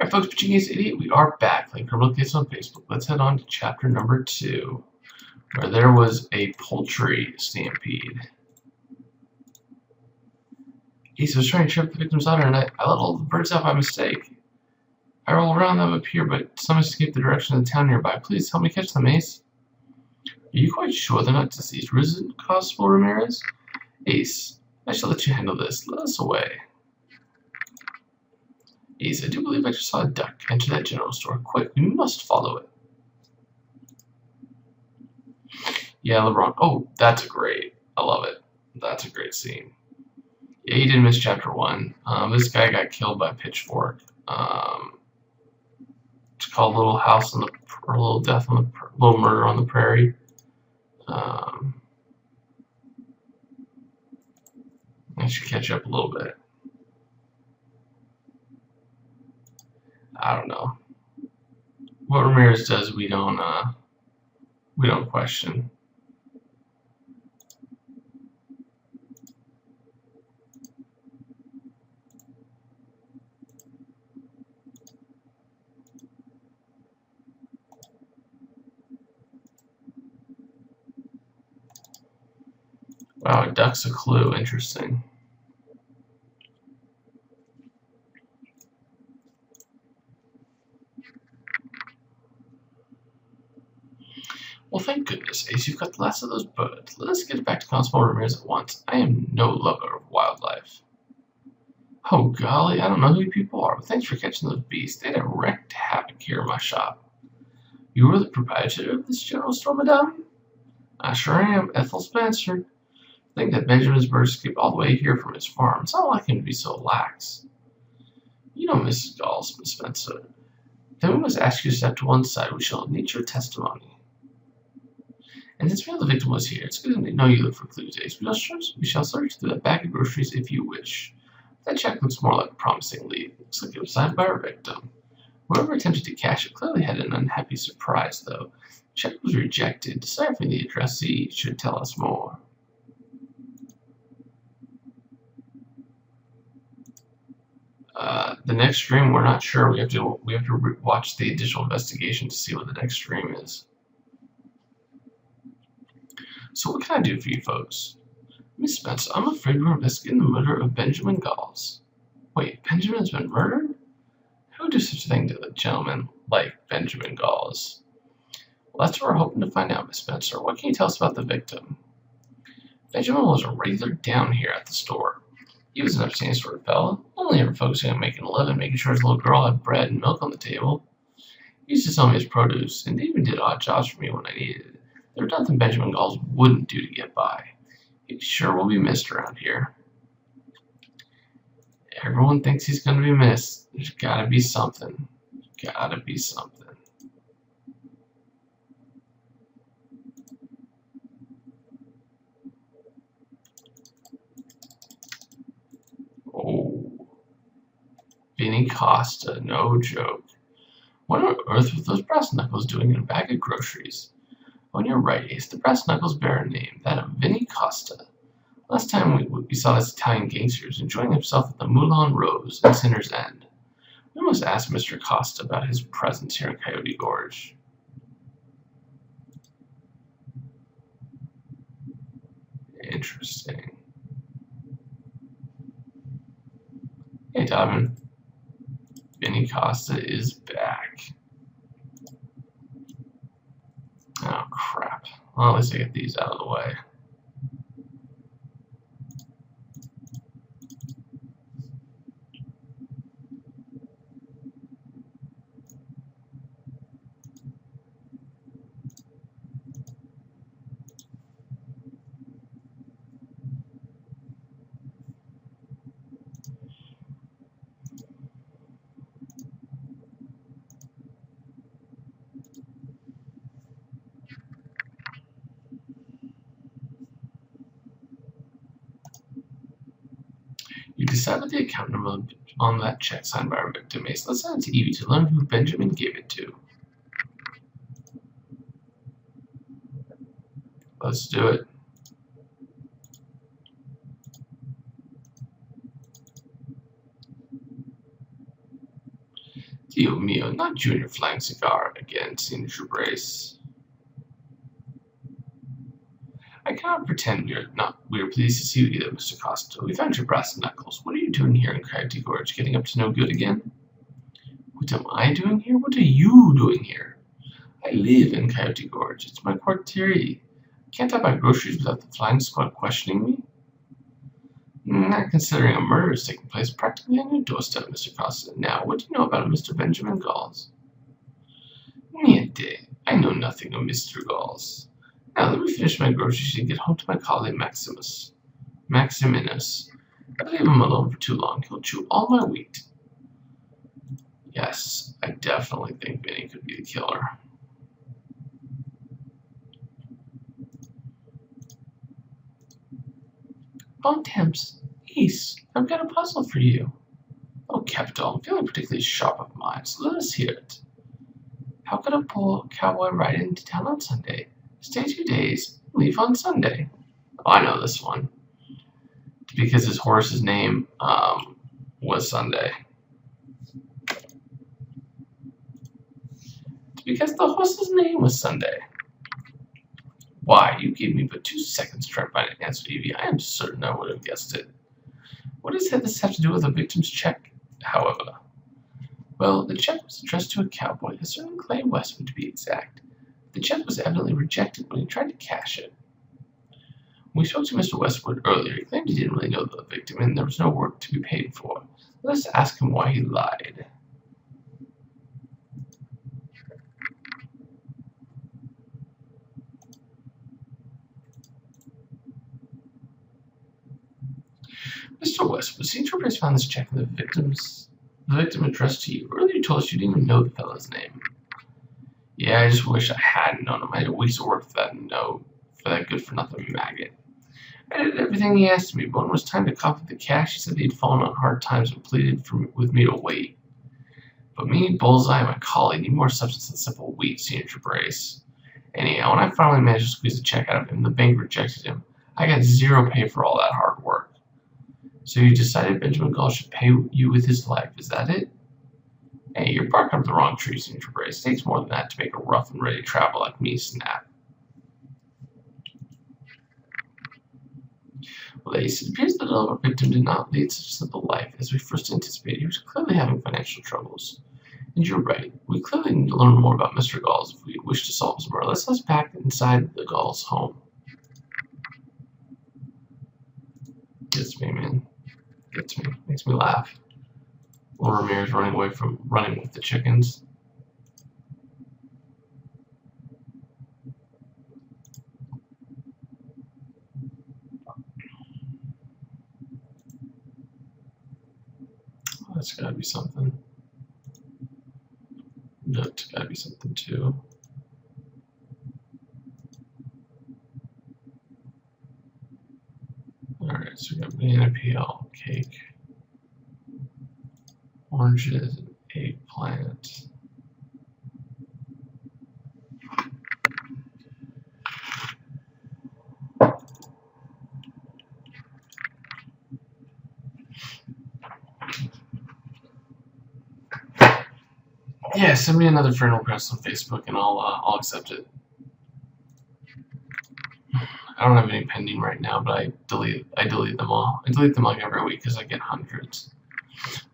Alright folks, Pitching Ace Idiot, we are back playing Criminal Case on Facebook. Let's head on to chapter number 2, where there was a poultry stampede. Ace was trying to trip the victim's daughter, and I let all the birds out by mistake. I rolled around them up here, but some escaped the direction of the town nearby. Please help me catch them, Ace. Are you quite sure they're not deceased, Constable Ramirez? Ace, I shall let you handle this. Let us away. Ace, I do believe I just saw a duck enter that general store. Quick, we must follow it. Yeah, LeBron. Oh, that's great. I love it. That's a great scene. Yeah, you did miss chapter 1. This guy got killed by a pitchfork. It's called Little House on the, or Little Death on the, Little Murder on the Prairie. I should catch up a little bit. I don't know. What Ramirez does, we don't question. Wow, a duck's a clue. Interesting. Well, thank goodness, Ace, you've got the last of those birds. Let us get back to Constable Ramirez at once. I am no lover of wildlife. Oh, golly, I don't know who you people are, but thanks for catching those beasts. They'd have wreaked havoc here in my shop. You are the proprietor of this general store, madame? I sure am, Ethel Spencer. I think that Benjamin's bird escaped all the way here from his farm. It's not like him to be so lax. You know, Mrs. Galls, Miss Spencer. Then we must ask you to step to one side. We shall need your testimony. And since we know the victim was here, it's good to know you look for clues, Ace. We shall search through that bag of groceries if you wish. That check looks more like a promising lead. Looks like it was signed by our victim. Whoever attempted to cash it clearly had an unhappy surprise, though. The check was rejected. Deciphering the addressee should tell us more. The next stream, we're not sure. We have to watch the additional investigation to see what the next stream is. So what can I do for you folks? Miss Spencer, I'm afraid we're investigating the murder of Benjamin Galls. Wait, Benjamin's been murdered? Who would do such a thing to a gentleman like Benjamin Galls? Well, that's what we're hoping to find out, Miss Spencer. What can you tell us about the victim? Benjamin was a regular down here at the store. He was an upstanding sort of fellow, only ever focusing on making a living, making sure his little girl had bread and milk on the table. He used to sell me his produce, and even did odd jobs for me when I needed it. There was nothing Benjamin Galls wouldn't do to get by. He sure will be missed around here. Everyone thinks he's going to be missed. There's gotta be something. Gotta be something. Oh. Vinny Costa, no joke. What on earth were those brass knuckles doing in a bag of groceries? On your right, Ace, the brass knuckles bear a name, that of Vinny Costa. Last time we saw this Italian gangster enjoying himself at the Moulin Rose in Sinner's End. We must ask Mr. Costa about his presence here in Coyote Gorge. Interesting. Hey, Dobbin. Vinny Costa is back. Oh, crap. Well, at least I get these out of the way. You decided the account number on that check signed by our victim, Ace. Let's send it to Evie to learn who Benjamin gave it to. Let's do it. Dio mio, not Junior flying cigar again, Senior Brace. I cannot pretend we are pleased to see you either, Mr. Costa. We found your brass knuckles. What are you doing here in Coyote Gorge? Getting up to no good again? What am I doing here? What are you doing here? I live in Coyote Gorge. It's my quartiere. Can't I buy groceries without the flying squad questioning me? Not considering a murder is taking place practically on your doorstep, Mr. Costa. Now, what do you know about Mr. Benjamin Galls? Niente. I know nothing of Mr. Galls. Now, let me finish my groceries and get home to my colleague Maximinus. If I leave him alone for too long, he'll chew all my wheat. Yes, I definitely think Vinny could be the killer. Bontemps, Ace, I've got a puzzle for you. Oh, Capital, I'm feeling particularly sharp of mind, so let us hear it. How could a poor cowboy ride into town on Sunday, stay 2 days, leave on Sunday? Oh, I know this one. Because his horse's name was Sunday. Because the horse's name was Sunday. Why, you gave me but 2 seconds to try to find an answer, Evie. I am certain I would have guessed it. What does this have to do with the victim's check, however? Well, the check was addressed to a cowboy, a certain Clay Westwood to be exact. The check was evidently rejected when he tried to cash it. When we spoke to Mr. Westwood earlier, he claimed he didn't really know the victim and there was no work to be paid for. Let us ask him why he lied. Mr. Westwood, Senior Brace found this check in the victim addressed to you. Earlier you told us you didn't even know the fellow's name. Yeah, I just wish I hadn't known him. I had weeks of work for that good-for-nothing maggot. I did everything he asked me, but when it was time to cough up the cash, he said he'd fallen on hard times and pleaded with me to wait. But me, Bullseye, and my colleague need more substance than simple wheat, Senior Brace. Anyhow, when I finally managed to squeeze a check out of him, the bank rejected him. I got zero pay for all that hard work. So you decided Benjamin Gall should pay you with his life, is that it? Hey, you're barking up the wrong tree, Senior Brace. It takes more than that to make a rough and ready traveler like me snap. Well, Ace, it appears that our victim did not lead such a simple life as we first anticipated. He was clearly having financial troubles. And you're right. We clearly need to learn more about Mr. Galls if we wish to solve his murder. Let's back inside the Galls' home. Gets me, man. Gets me. Makes me laugh. Little Ramirez running with the chickens. Oh, that's gotta be something. That's gotta be something too. Alright, so we got banana peel, cake, oranges, and eggplant. Yeah, send me another friend request on Facebook and I'll accept it. I don't have any pending right now, but I delete them all. I delete them like every week because I get hundreds.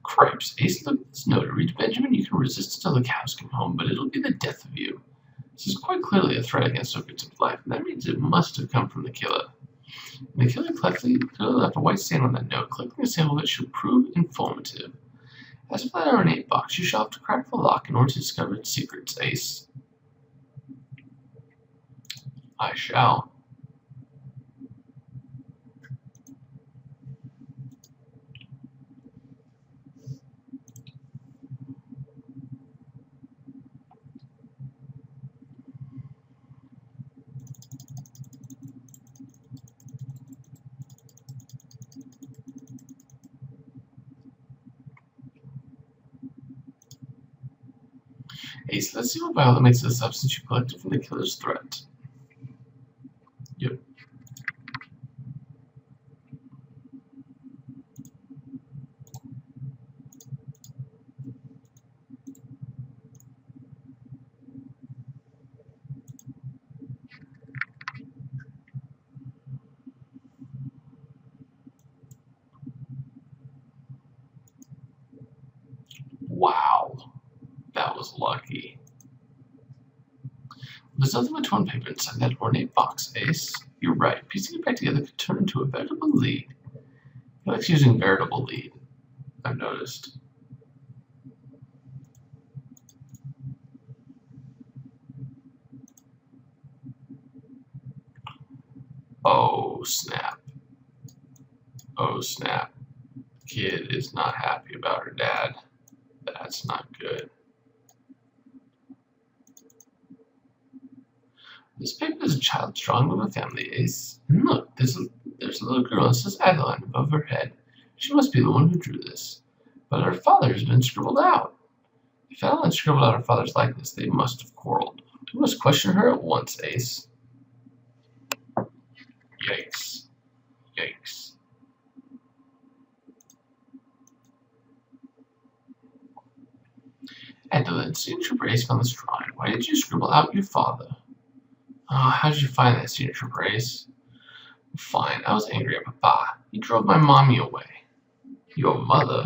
Cripes, Ace, look at this note. It reads, Benjamin, you can resist until the cows come home, but it'll be the death of you. This is quite clearly a threat against our victim's life, and that means it must have come from the killer. And the killer clearly left a white stain on that note. Clicking a sample of it should prove informative. As for that ornate box, you shall have to crack the lock in order to discover its secrets, Ace. I shall. Ace, let's see what Violet makes of the substance you collected from the killer's threat. Yep. was lucky. There's nothing but torn paper inside that ornate box, Ace. You're right. Piecing it back together could turn into a veritable lead. He likes using veritable lead, I've noticed. Oh, snap. Oh, snap. Kid is not happy about her dad. That's not good. This paper is a child's drawing of a family, Ace. And look, there's a little girl that says Adeline above her head. She must be the one who drew this. But her father has been scribbled out. If Adeline scribbled out her father's likeness, they must have quarreled. We must question her at once, Ace. Yikes. Yikes. Adeline, signature brace on this drawing. Why did you scribble out your father? How did you find that signature brace? Fine, I was angry at Papa. He drove my mommy away. Your mother?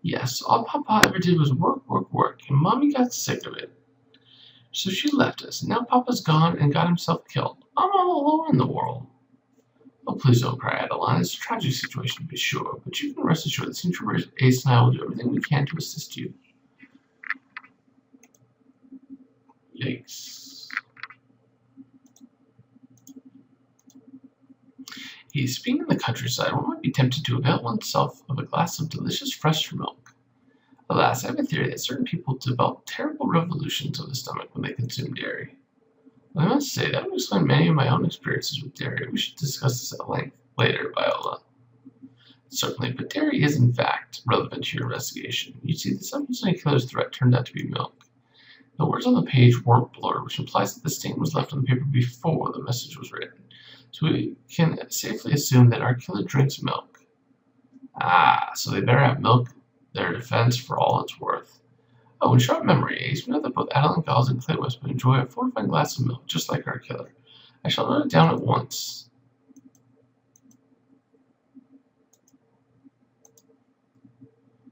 Yes, all Papa ever did was work, work, work, and Mommy got sick of it. So she left us, and now Papa's gone and got himself killed. I'm all alone in the world. Oh, please don't cry, Adeline. It's a tragic situation, to be sure, but you can rest assured that signature brace Ace and I will do everything we can to assist you. Yikes. Being in the countryside, one might be tempted to avail oneself of a glass of delicious fresh milk. Alas, I have a theory that certain people develop terrible revolutions of the stomach when they consume dairy. Well, I must say, that would explain many of my own experiences with dairy. We should discuss this at length later, Viola. Certainly, but dairy is, in fact, relevant to your investigation. You see, the submarine killer's threat turned out to be milk. The words on the page weren't blurred, which implies that the stain was left on the paper before the message was written. So we can safely assume that our killer drinks milk. So they better have milk, their defense, for all it's worth. Oh, in short memory, Ace, we know that both Adeline Giles and Clay West would enjoy a fortified glass of milk, just like our killer. I shall note it down at once.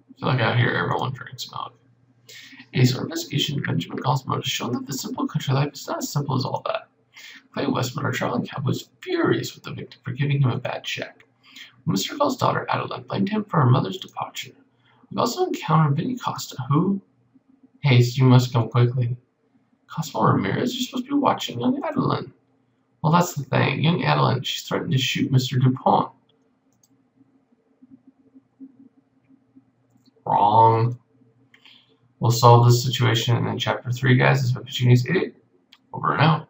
I feel like out here everyone drinks milk. Ace, our investigation into Benjamin Gall's murder has shown that the simple country life is not as simple as all that. Clay Westman, our traveling cowboy, was furious with the victim for giving him a bad check. When Mr. Gall's daughter, Adeline, blamed him for her mother's departure. We've also encountered Vinnie Costa, who... Haste, you must come quickly. Cosmo Ramirez, you're supposed to be watching young Adeline. Well, that's the thing. Young Adeline, she's threatened to shoot Mr. Dupont. Wrong. We'll solve this situation in Chapter 3, guys. This is Peppuccini's Idiot. Over and out.